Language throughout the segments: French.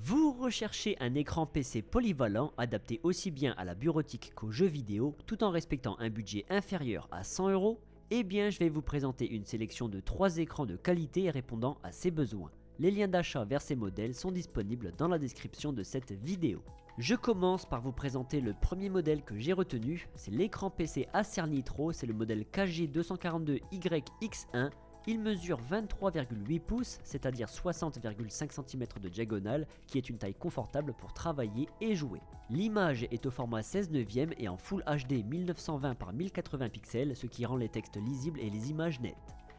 Vous recherchez un écran PC polyvalent adapté aussi bien à la bureautique qu'aux jeux vidéo tout en respectant un budget inférieur à 100 €? Eh bien je vais vous présenter une sélection de 3 écrans de qualité répondant à ces besoins. Les liens d'achat vers ces modèles sont disponibles dans la description de cette vidéo. Je commence par vous présenter le premier modèle que j'ai retenu, c'est l'écran PC Acer Nitro, c'est le modèle KG242YX1. Il mesure 23,8 pouces, c'est-à-dire 60,5 cm de diagonale, qui est une taille confortable pour travailler et jouer. L'image est au format 16 neuvième et en Full HD 1920 par 1080 pixels, ce qui rend les textes lisibles et les images nettes.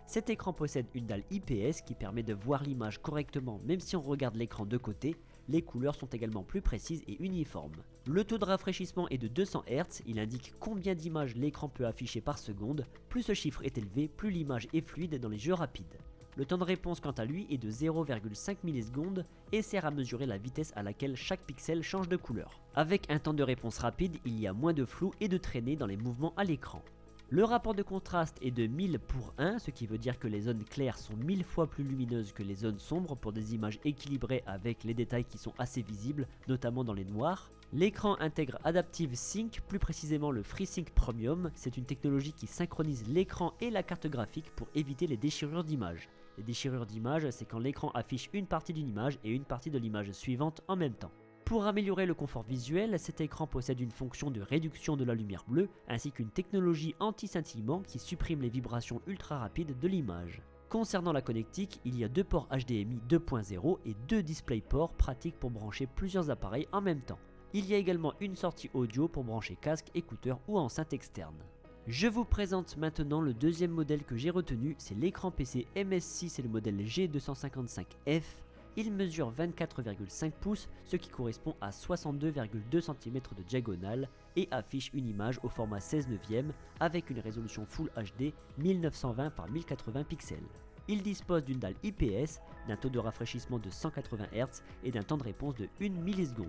Cet écran possède une dalle IPS qui permet de voir l'image correctement même si on regarde l'écran de côté. Les couleurs sont également plus précises et uniformes. Le taux de rafraîchissement est de 200 Hz, il indique combien d'images l'écran peut afficher par seconde. Plus ce chiffre est élevé, plus l'image est fluide dans les jeux rapides. Le temps de réponse quant à lui est de 0,5 millisecondes et sert à mesurer la vitesse à laquelle chaque pixel change de couleur. Avec un temps de réponse rapide, il y a moins de flou et de traînée dans les mouvements à l'écran. Le rapport de contraste est de 1000 pour 1, ce qui veut dire que les zones claires sont 1000 fois plus lumineuses que les zones sombres pour des images équilibrées avec les détails qui sont assez visibles, notamment dans les noirs. L'écran intègre Adaptive Sync, plus précisément le FreeSync Premium, c'est une technologie qui synchronise l'écran et la carte graphique pour éviter les déchirures d'image. Les déchirures d'image, c'est quand l'écran affiche une partie d'une image et une partie de l'image suivante en même temps. Pour améliorer le confort visuel, cet écran possède une fonction de réduction de la lumière bleue ainsi qu'une technologie anti-scintillement qui supprime les vibrations ultra rapides de l'image. Concernant la connectique, il y a deux ports HDMI 2.0 et deux DisplayPort pratiques pour brancher plusieurs appareils en même temps. Il y a également une sortie audio pour brancher casque, écouteurs ou enceinte externe. Je vous présente maintenant le deuxième modèle que j'ai retenu, c'est l'écran PC MSI, c'est le modèle G255F. Il mesure 24,5 pouces, ce qui correspond à 62,2 cm de diagonale et affiche une image au format 16 neuvième avec une résolution Full HD 1920 par 1080 pixels. Il dispose d'une dalle IPS, d'un taux de rafraîchissement de 180 Hz et d'un temps de réponse de 1 milliseconde.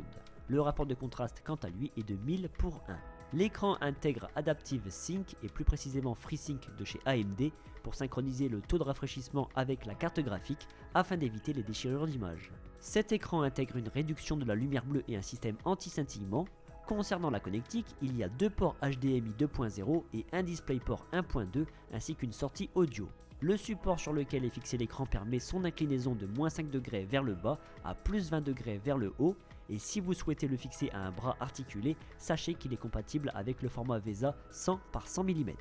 Le rapport de contraste quant à lui est de 1000 pour 1. L'écran intègre Adaptive Sync et plus précisément FreeSync de chez AMD pour synchroniser le taux de rafraîchissement avec la carte graphique afin d'éviter les déchirures d'image. Cet écran intègre une réduction de la lumière bleue et un système anti-scintillement. Concernant la connectique, il y a deux ports HDMI 2.0 et un DisplayPort 1.2 ainsi qu'une sortie audio. Le support sur lequel est fixé l'écran permet son inclinaison de -5° vers le bas à +20° vers le haut, et si vous souhaitez le fixer à un bras articulé, sachez qu'il est compatible avec le format VESA 100 par 100 mm.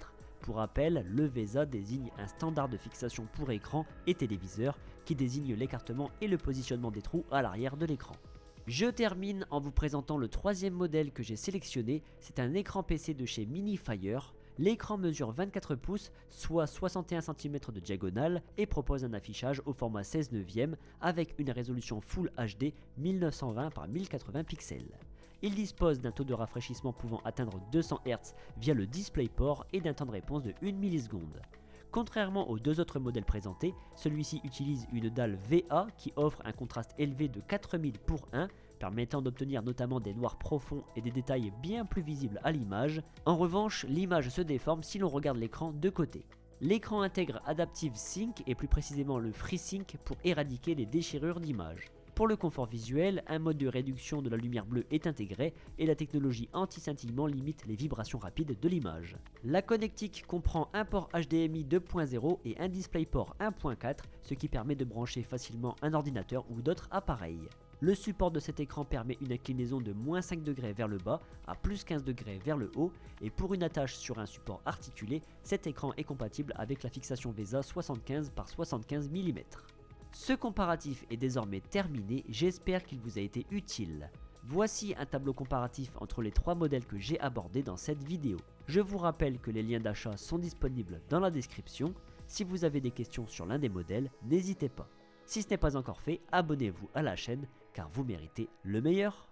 Pour rappel, le VESA désigne un standard de fixation pour écran et téléviseur qui désigne l'écartement et le positionnement des trous à l'arrière de l'écran. Je termine en vous présentant le troisième modèle que j'ai sélectionné, c'est un écran PC de chez MiniFire. L'écran mesure 24 pouces, soit 61 cm de diagonale et propose un affichage au format 16 neuvième avec une résolution Full HD 1920 par 1080 pixels. Il dispose d'un taux de rafraîchissement pouvant atteindre 200 Hz via le DisplayPort et d'un temps de réponse de 1 milliseconde. Contrairement aux deux autres modèles présentés, celui-ci utilise une dalle VA qui offre un contraste élevé de 4000 pour 1, permettant d'obtenir notamment des noirs profonds et des détails bien plus visibles à l'image. En revanche, l'image se déforme si l'on regarde l'écran de côté. L'écran intègre Adaptive Sync et plus précisément le FreeSync pour éradiquer les déchirures d'image. Pour le confort visuel, un mode de réduction de la lumière bleue est intégré et la technologie anti-scintillement limite les vibrations rapides de l'image. La connectique comprend un port HDMI 2.0 et un DisplayPort 1.4, ce qui permet de brancher facilement un ordinateur ou d'autres appareils. Le support de cet écran permet une inclinaison de -5° vers le bas à +15° vers le haut, et pour une attache sur un support articulé, cet écran est compatible avec la fixation VESA 75 par 75 mm. Ce comparatif est désormais terminé, j'espère qu'il vous a été utile. Voici un tableau comparatif entre les trois modèles que j'ai abordés dans cette vidéo. Je vous rappelle que les liens d'achat sont disponibles dans la description. Si vous avez des questions sur l'un des modèles, n'hésitez pas. Si ce n'est pas encore fait, abonnez-vous à la chaîne car vous méritez le meilleur.